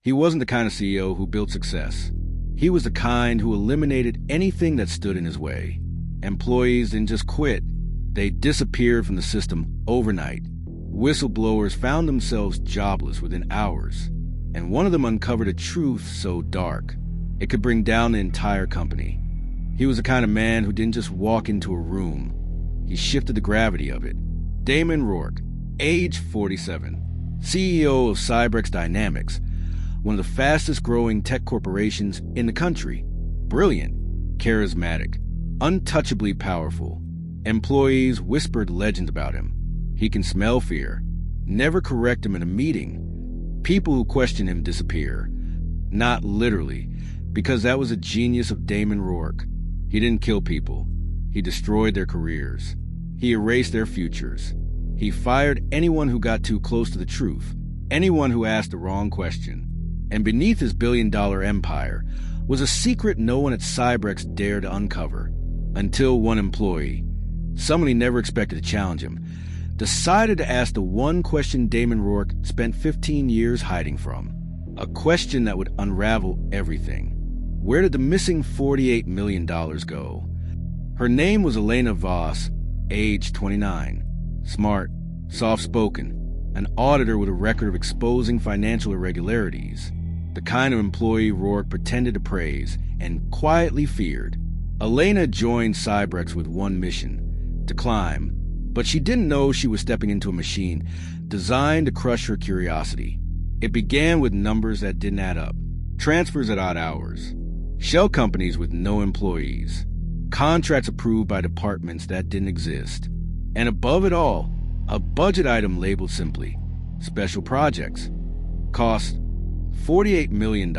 He wasn't the kind of CEO who built success. He was the kind who eliminated anything that stood in his way. Employees didn't just quit. They disappeared from the system overnight. Whistleblowers found themselves jobless within hours, and one of them uncovered a truth so dark it could bring down the entire company. He was the kind of man who didn't just walk into a room. He shifted the gravity of it. Damon Rourke, age 47, CEO of Cybrex Dynamics, one of the fastest-growing tech corporations in the country. Brilliant, charismatic, untouchably powerful. Employees whispered legends about him. He can smell fear. Never correct him in a meeting. People who question him disappear. Not literally, because that was a genius of Damon Rourke. He didn't kill people. He destroyed their careers. He erased their futures. He fired anyone who got too close to the truth, anyone who asked the wrong question. And beneath his billion-dollar empire was a secret no one at Cybrex dared to uncover, until one employee, someone he never expected to challenge him, decided to ask the one question Damon Rourke spent 15 years hiding from. A question that would unravel everything. Where did the missing $48 million go? Her name was Elena Voss, age 29. Smart, soft-spoken, an auditor with a record of exposing financial irregularities. The kind of employee Rourke pretended to praise and quietly feared. Elena joined Cybrex with one mission: to climb. But she didn't know she was stepping into a machine designed to crush her curiosity. It began with numbers that didn't add up, transfers at odd hours, shell companies with no employees, contracts approved by departments that didn't exist, and above it all, a budget item labeled simply special projects. Cost $48 million.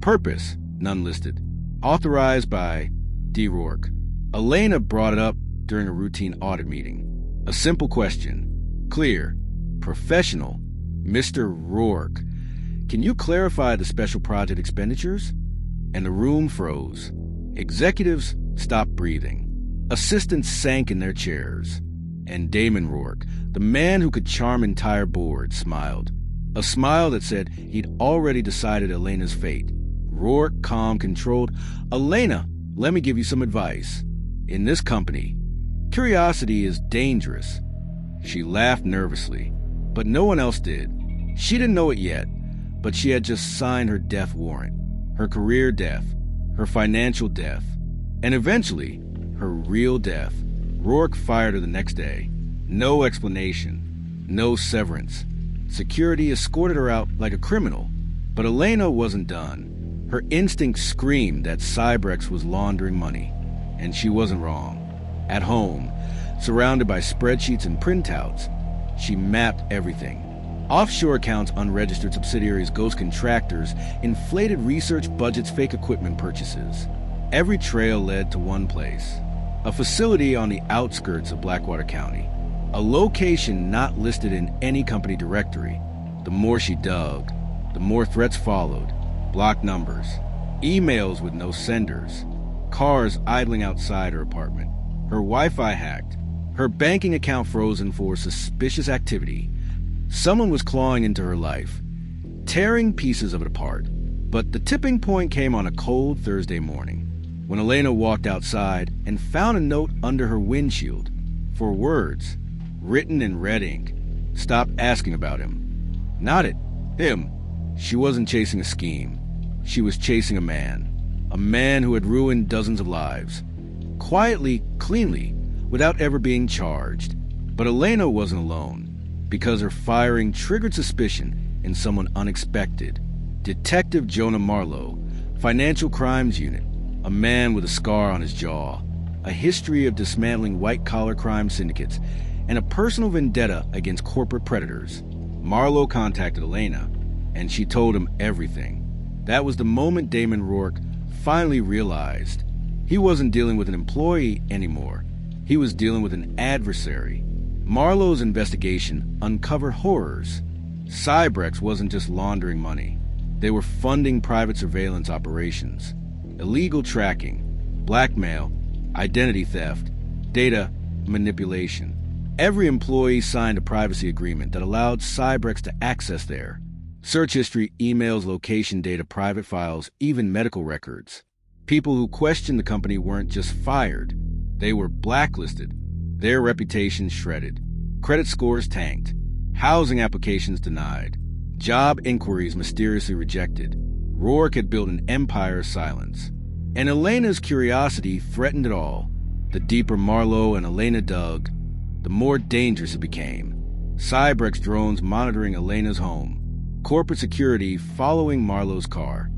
Purpose, none listed. Authorized by D. Rourke. Elena brought it up during a routine audit meeting. A simple question. Clear. Professional. Mr. Rourke, can you clarify the special project expenditures? And the room froze. Executives stopped breathing. Assistants sank in their chairs. And Damon Rourke, the man who could charm entire boards, smiled. A smile that said he'd already decided Elena's fate. Rourke, calm, controlled. Elena, let me give you some advice. In this company, curiosity is dangerous. She laughed nervously, but no one else did. She didn't know it yet, but she had just signed her death warrant. Her career death, her financial death, and eventually, her real death. Rourke fired her the next day. No explanation, no severance. Security escorted her out like a criminal. But Elena wasn't done. Her instincts screamed that Cybrex was laundering money, and she wasn't wrong. At home, surrounded by spreadsheets and printouts, she mapped everything. Offshore accounts, unregistered subsidiaries, ghost contractors, inflated research budgets, fake equipment purchases. Every trail led to one place. A facility on the outskirts of Blackwater County. A location not listed in any company directory. The more she dug, the more threats followed. Blocked numbers. Emails with no senders. Cars idling outside her apartment. Her Wi-Fi hacked. Her banking account frozen for suspicious activity. Someone was clawing into her life, tearing pieces of it apart. But the tipping point came on a cold Thursday morning, when Elena walked outside and found a note under her windshield. 4 words, written in red ink. Stop asking about him. Not it. Him. She wasn't chasing a scheme. She was chasing a man. A man who had ruined dozens of lives. Quietly, cleanly, without ever being charged. But Elena wasn't alone, because her firing triggered suspicion in someone unexpected. Detective Jonah Marlowe, Financial Crimes Unit, a man with a scar on his jaw, a history of dismantling white-collar crime syndicates, and a personal vendetta against corporate predators. Marlowe contacted Elena, and she told him everything. That was the moment Damon Rourke finally realized he wasn't dealing with an employee anymore. He was dealing with an adversary. Marlowe's investigation uncovered horrors. Cybrex wasn't just laundering money. They were funding private surveillance operations, illegal tracking, blackmail, identity theft, data manipulation. Every employee signed a privacy agreement that allowed Cybrex to access their Search history, emails, location data, private files, even medical records. People who questioned the company weren't just fired, they were blacklisted, their reputations shredded, credit scores tanked, housing applications denied, job inquiries mysteriously rejected. Rourke had built an empire of silence. And Elena's curiosity threatened it all. The deeper Marlowe and Elena dug, the more dangerous it became. Cybrex drones monitoring Elena's home. Corporate security following Marlowe's car.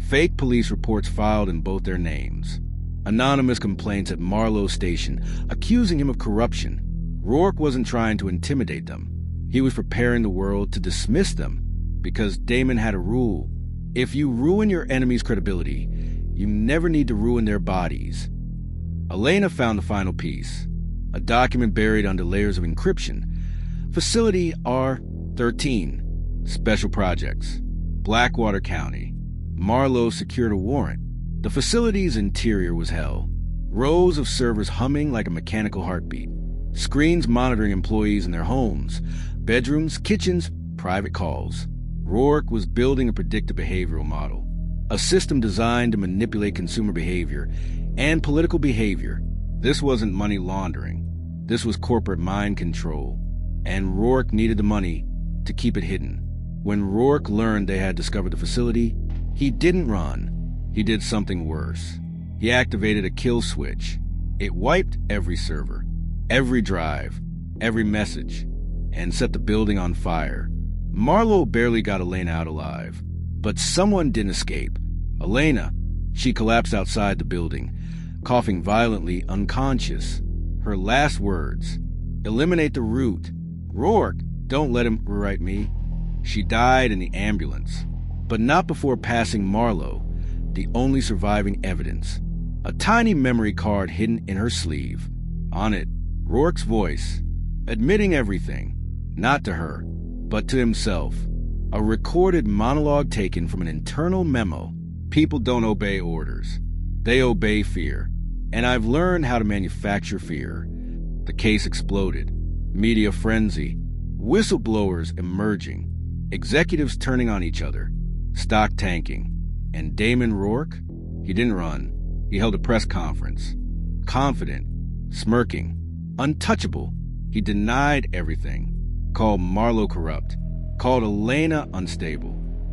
Fake police reports filed in both their names. Anonymous complaints at Marlowe's station, accusing him of corruption. Rourke wasn't trying to intimidate them. He was preparing the world to dismiss them, because Damon had a rule. If you ruin your enemy's credibility, you never need to ruin their bodies. Elena found the final piece, a document buried under layers of encryption. Facility R13, Special Projects, Blackwater County. Marlowe secured a warrant. The facility's interior was hell. Rows of servers humming like a mechanical heartbeat. Screens monitoring employees in their homes, bedrooms, kitchens, private calls. Rourke was building a predictive behavioral model, a system designed to manipulate consumer behavior and political behavior. This wasn't money laundering. This was corporate mind control. And Rourke needed the money to keep it hidden. When Rourke learned they had discovered the facility, he didn't run. He did something worse. He activated a kill switch. It wiped every server, every drive, every message, and set the building on fire. Marlowe barely got Elena out alive, but someone didn't escape. Elena, she collapsed outside the building, coughing violently, unconscious. Her last words, "Eliminate the root. Rourke, don't let him rewrite me." She died in the ambulance, but not before passing Marlowe, the only surviving evidence. A tiny memory card hidden in her sleeve. On it, Rourke's voice, admitting everything, not to her, but to himself. A recorded monologue taken from an internal memo. People don't obey orders. They obey fear. And I've learned how to manufacture fear. The case exploded. Media frenzy. Whistleblowers emerging. Executives turning on each other. Stock tanking. And Damon Rourke? He didn't run. He held a press conference. Confident. Smirking. Untouchable. He denied everything. Called Marlowe corrupt. Called Elena unstable.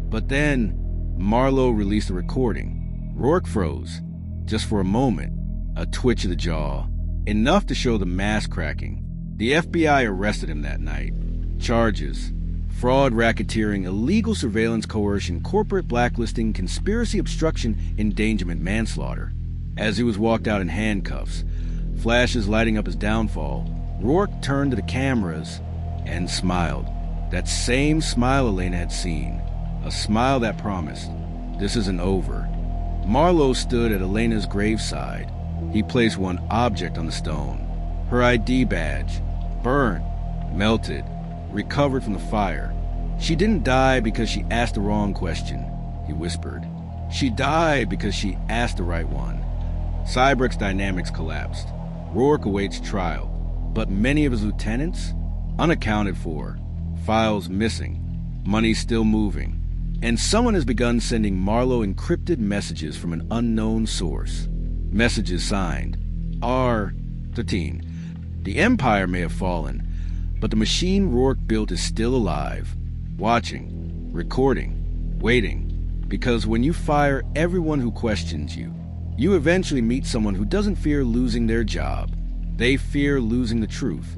But then, Marlowe released a recording. Rourke froze. Just for a moment. A twitch of the jaw. Enough to show the mask cracking. The FBI arrested him that night. Charges: fraud, racketeering, illegal surveillance, coercion, corporate blacklisting, conspiracy, obstruction, endangerment, manslaughter. As he was walked out in handcuffs, flashes lighting up his downfall, Rourke turned to the cameras and smiled. That same smile Elena had seen. A smile that promised, this isn't over. Marlowe stood at Elena's graveside. He placed one object on the stone. Her ID badge. Burnt. Melted. Recovered from the fire. She didn't die because she asked the wrong question, he whispered. She died because she asked the right one. Cybrex dynamics collapsed. Rourke awaits trial, but many of his lieutenants, unaccounted for. Files missing. Money still moving. And someone has begun sending Marlowe encrypted messages from an unknown source. Messages signed R13. The Empire may have fallen, but the machine Rourke built is still alive, watching, recording, waiting. Because when you fire everyone who questions you, you eventually meet someone who doesn't fear losing their job. They fear losing the truth.